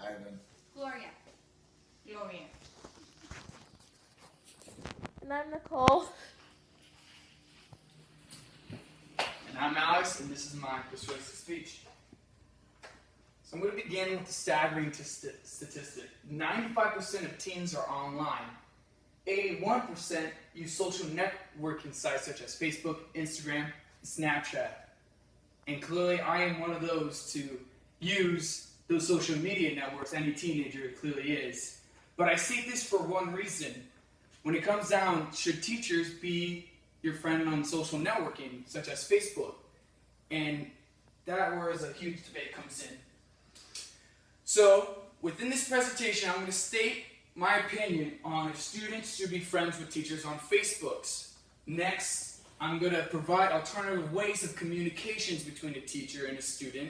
Ivan. Gloria. Gloria. And I'm Nicole. And I'm Alex, and this is my persuasive speech. So I'm going to begin with the staggering statistic. 95% of teens are online. 81% use social networking sites such as Facebook, Instagram, and Snapchat. And clearly I am one of those to use those social media networks. Any teenager clearly is. But I say this for one reason. When it comes down, should teachers be your friend on social networking, such as Facebook? And that where a huge debate comes in. So, within this presentation, I'm going to state my opinion on if students should be friends with teachers on Facebooks. Next, I'm going to provide alternative ways of communications between a teacher and a student.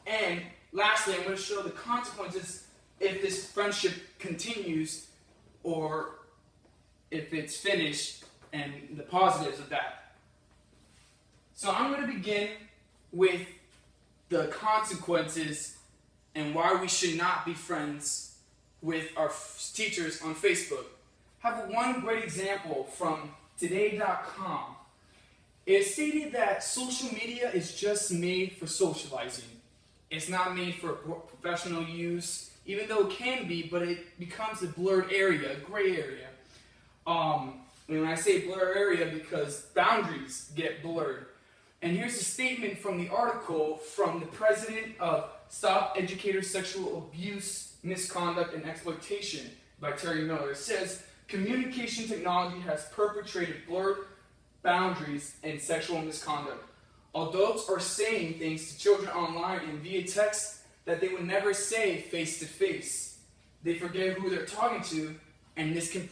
And lastly, I'm going to show the consequences if this friendship continues or if it's finished, and the positives of that. So I'm going to begin with the consequences and why we should not be friends with our teachers on Facebook. I have one great example from today.com. It stated that social media is just made for socializing. It's not made for professional use, even though it can be, but it becomes a blurred area, a gray area. When I say blur area, because boundaries get blurred. And here's a statement from the article from the president of Stop Educator Sexual Abuse, Misconduct, and Exploitation by Terry Miller. It says, communication technology has perpetrated blurred boundaries and sexual misconduct. Adults are saying things to children online and via text that they would never say face to face. They forget who they're talking to, and this can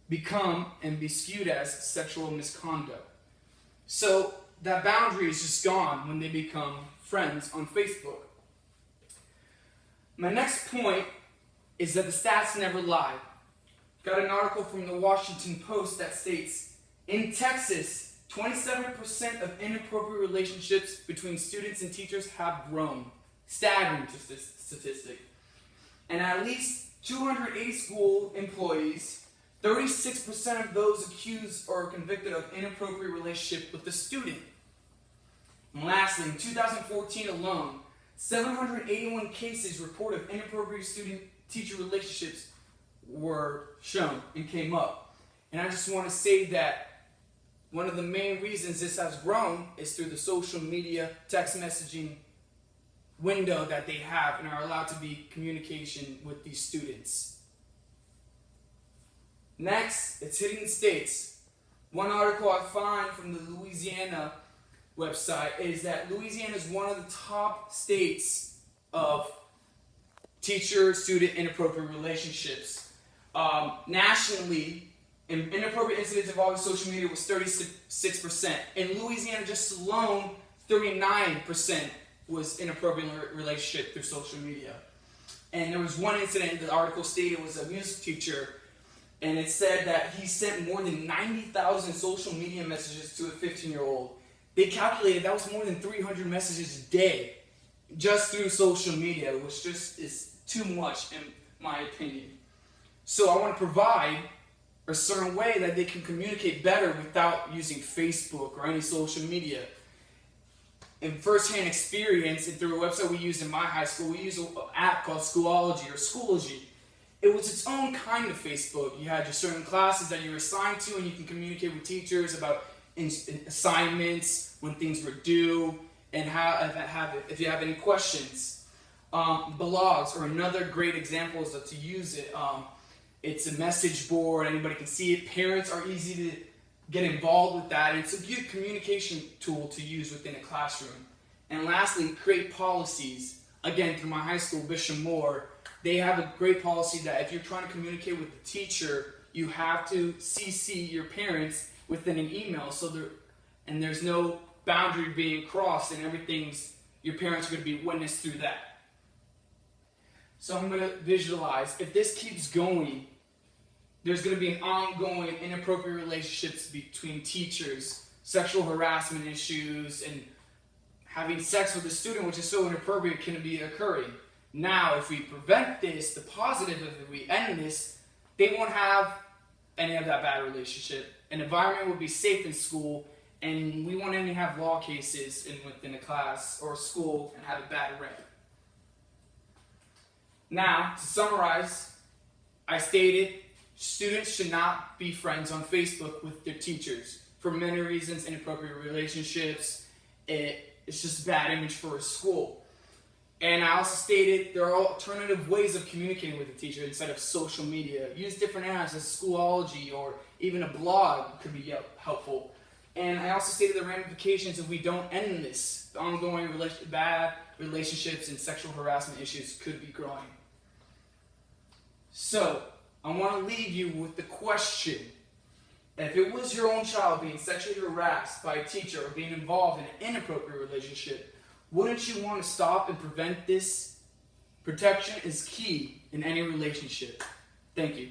become and be skewed as sexual misconduct. So that boundary is just gone when they become friends on Facebook. My next point is that the stats never lie. Got an article from the Washington Post that states, in Texas, 27% of inappropriate relationships between students and teachers have grown. Staggering statistic. And at least 280 school employees, 36% of those accused or convicted of inappropriate relationship with the student. And lastly, in 2014 alone, 781 cases reported of inappropriate student-teacher relationships were shown and came up. And I just want to say that one of the main reasons this has grown is through the social media text messaging window that they have and are allowed to be communication with these students. Next, it's hitting the states. One article I find from the Louisiana website is that Louisiana is one of the top states of teacher-student inappropriate relationships. Nationally, inappropriate incidents involving social media was 36%. In Louisiana, just alone, 39% was inappropriate relationship through social media. And there was one incident the article stated was a music teacher, and it said that he sent more than 90,000 social media messages to a 15-year-old. They calculated that was more than 300 messages a day just through social media, which just is too much in my opinion. So I want to provide a certain way that they can communicate better without using Facebook or any social media. In first-hand experience, and through a website we use in my high school, we use an app called Schoology or Schoology. It was its own kind of Facebook. You had your certain classes that you were assigned to, and you can communicate with teachers about assignments, when things were due, and if you have any questions. Blogs are another great example to use it. It's a message board. Anybody can see it. Parents are easy to get involved with that. It's a good communication tool to use within a classroom. And lastly, create policies. Again, through my high school, Bishop Moore, they have a great policy that if you're trying to communicate with the teacher, you have to CC your parents within an email, and there's no boundary being crossed, and your parents are going to be witness through that. So I'm going to visualize, if this keeps going, there's going to be an ongoing inappropriate relationships between teachers, sexual harassment issues, and having sex with a student, which is so inappropriate, can be occurring. Now, if we prevent this, the positive of if we end this, they won't have any of that bad relationship. An environment will be safe in school, and we won't only have law cases within a class or a school and have a bad rep. Now, to summarize, I stated students should not be friends on Facebook with their teachers for many reasons: inappropriate relationships, it's just a bad image for a school. And I also stated there are alternative ways of communicating with a teacher instead of social media. Use different apps as Schoology or even a blog could be helpful. And I also stated the ramifications if we don't end this. The ongoing bad relationships and sexual harassment issues could be growing. So, I want to leave you with the question: if it was your own child being sexually harassed by a teacher or being involved in an inappropriate relationship, wouldn't you want to stop and prevent this? Protection is key in any relationship. Thank you.